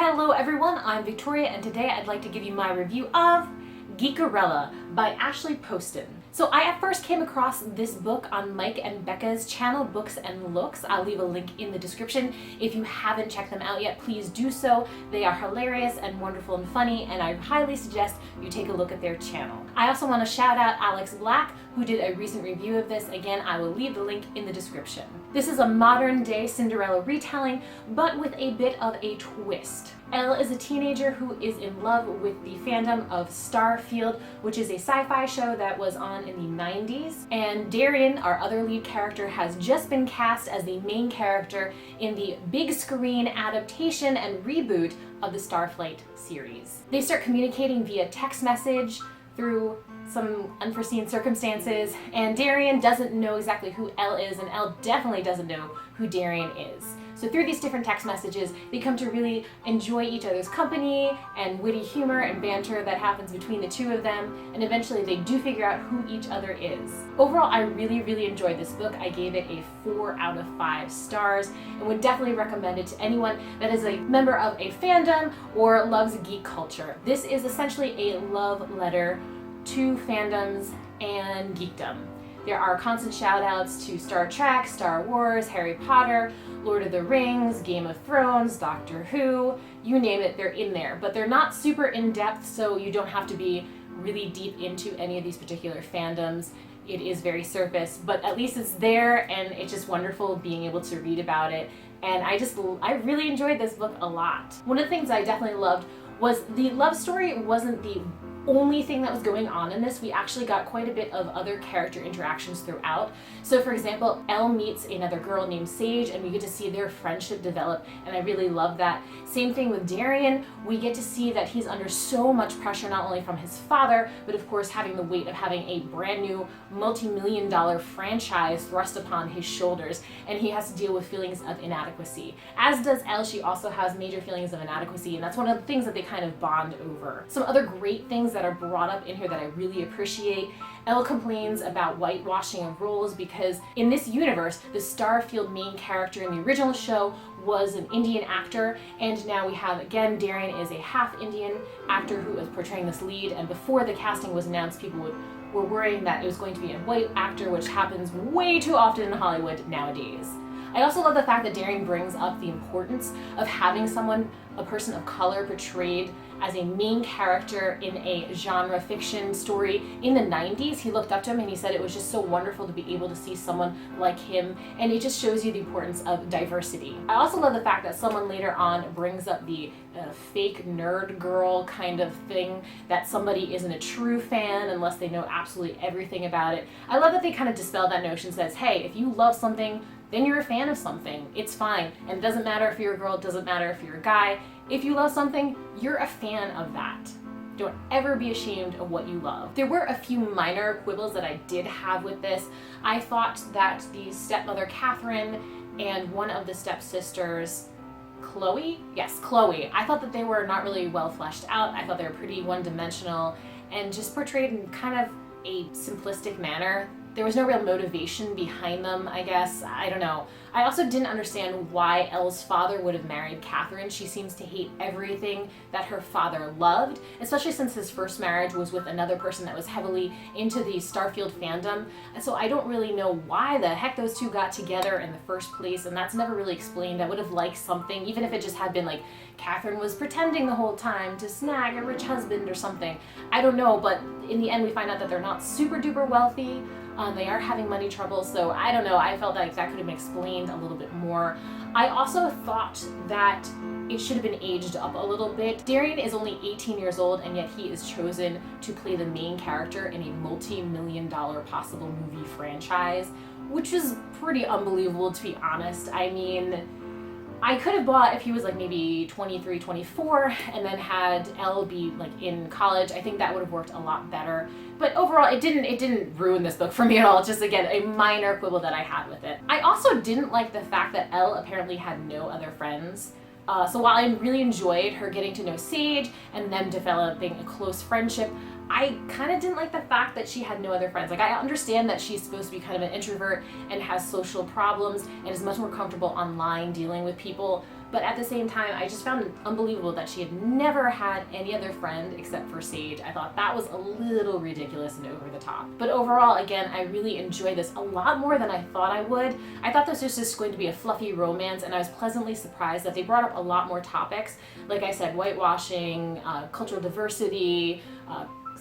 Hello everyone, I'm Victoria and today I'd like to give you my review of Geekerella by Ashley Poston. So I at first came across this book on Mike and Becca's channel, Books and Looks. I'll leave a link in the description. If you haven't checked them out yet, please do so. They are hilarious and wonderful and funny, and I highly suggest you take a look at their channel. I also want to shout out Alex Black, who did a recent review of this. Again, I will leave the link in the description. This is a modern day Cinderella retelling, but with a bit of a twist. Elle is a teenager who is in love with the fandom of Starfield, which is a sci-fi show that was on in the 90s. And Darian, our other lead character, has just been cast as the main character in the big screen adaptation and reboot of the Starflight series. They start communicating via text message through some unforeseen circumstances, and Darian doesn't know exactly who Elle is, and Elle definitely doesn't know who Darian is. So through these different text messages, they come to really enjoy each other's company and witty humor and banter that happens between the two of them, and eventually they do figure out who each other is. Overall, I really enjoyed this book. I gave it a 4 out of 5 stars and would definitely recommend it to anyone that is a member of a fandom or loves geek culture. This is essentially a love letter to fandoms and geekdom. There are constant shout outs to Star Trek, Star Wars, Harry Potter, Lord of the Rings, Game of Thrones, Doctor Who, you name it, they're in there. But they're not super in-depth, so you don't have to be really deep into any of these particular fandoms. It is very surface, but at least it's there, and it's just wonderful being able to read about it. And I really enjoyed this book a lot. One of the things I definitely loved was the love story wasn't the only thing that was going on in this. We actually got quite a bit of other character interactions throughout. So for example, Elle meets another girl named Sage, and we get to see their friendship develop, and I really love that. Same thing with Darian. We get to see that he's under so much pressure, not only from his father, but of course having the weight of having a brand new multi-million-dollar franchise thrust upon his shoulders, and he has to deal with feelings of inadequacy. As does Elle. She also has major feelings of inadequacy, and that's one of the things that they kind of bond over. Some other great things that are brought up in here that I really appreciate. Elle complains about whitewashing of roles because in this universe, the Starfield main character in the original show was an Indian actor, and now we have, again, Darian is a half Indian actor who is portraying this lead, and before the casting was announced, people were worrying that it was going to be a white actor, which happens way too often in Hollywood nowadays. I also love the fact that Darian brings up the importance of having a person of color portrayed as a main character in a genre fiction story in the 90s. He looked up to him and he said it was just so wonderful to be able to see someone like him, and it just shows you the importance of diversity. I also love the fact that someone later on brings up the fake nerd girl kind of thing, that somebody isn't a true fan unless they know absolutely everything about it. I love that they kind of dispel that notion, says, hey, if you love something, then you're a fan of something. It's fine. And it doesn't matter if you're a girl, it doesn't matter if you're a guy. If you love something, you're a fan of that. Don't ever be ashamed of what you love. There were a few minor quibbles that I did have with this. I thought that the stepmother Catherine and one of the stepsisters, Chloe? Yes, Chloe. I thought that they were not really well fleshed out. I thought they were pretty one-dimensional and just portrayed in kind of a simplistic manner. There was no real motivation behind them, I guess. I don't know. I also didn't understand why Elle's father would have married Catherine. She seems to hate everything that her father loved, especially since his first marriage was with another person that was heavily into the Starfield fandom. And so I don't really know why the heck those two got together in the first place, and that's never really explained. I would have liked something, even if it just had been like Catherine was pretending the whole time to snag a rich husband or something. I don't know, but in the end we find out that they're not super duper wealthy. They are having money trouble, so I don't know. I felt like that could have been explained a little bit more. I also thought that it should have been aged up a little bit. Darian is only 18 years old, and yet he is chosen to play the main character in a multi-million-dollar possible movie franchise, which is pretty unbelievable, to be honest. I mean, I could have bought if he was like maybe 23, 24, and then had Elle be like in college. I think that would have worked a lot better. But overall, it didn't ruin this book for me at all. It's just, again, a minor quibble that I had with it. I also didn't like the fact that Elle apparently had no other friends. So while I really enjoyed her getting to know Sage and them developing a close friendship, I kind of didn't like the fact that she had no other friends. Like, I understand that she's supposed to be kind of an introvert and has social problems and is much more comfortable online dealing with people, but at the same time, I just found it unbelievable that she had never had any other friend except for Sage. I thought that was a little ridiculous and over the top. But overall, again, I really enjoyed this a lot more than I thought I would. I thought this was just going to be a fluffy romance, and I was pleasantly surprised that they brought up a lot more topics. Like I said, whitewashing, cultural diversity,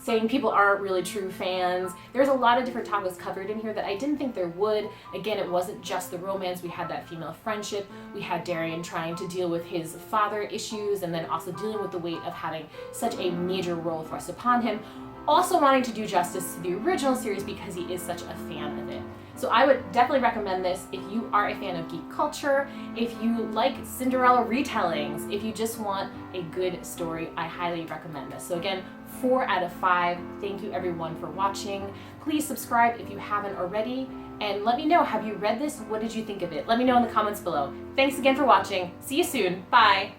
saying people aren't really true fans. There's a lot of different topics covered in here that I didn't think there would. Again, it wasn't just the romance. We had that female friendship. We had Darian trying to deal with his father issues and then also dealing with the weight of having such a major role thrust upon him. Also wanting to do justice to the original series because he is such a fan of it. So I would definitely recommend this if you are a fan of geek culture, if you like Cinderella retellings, if you just want a good story, I highly recommend this. So again, 4 out of 5. Thank you everyone for watching. Please subscribe if you haven't already, and let me know, have you read this? What did you think of it? Let me know in the comments below. Thanks again for watching. See you soon. Bye.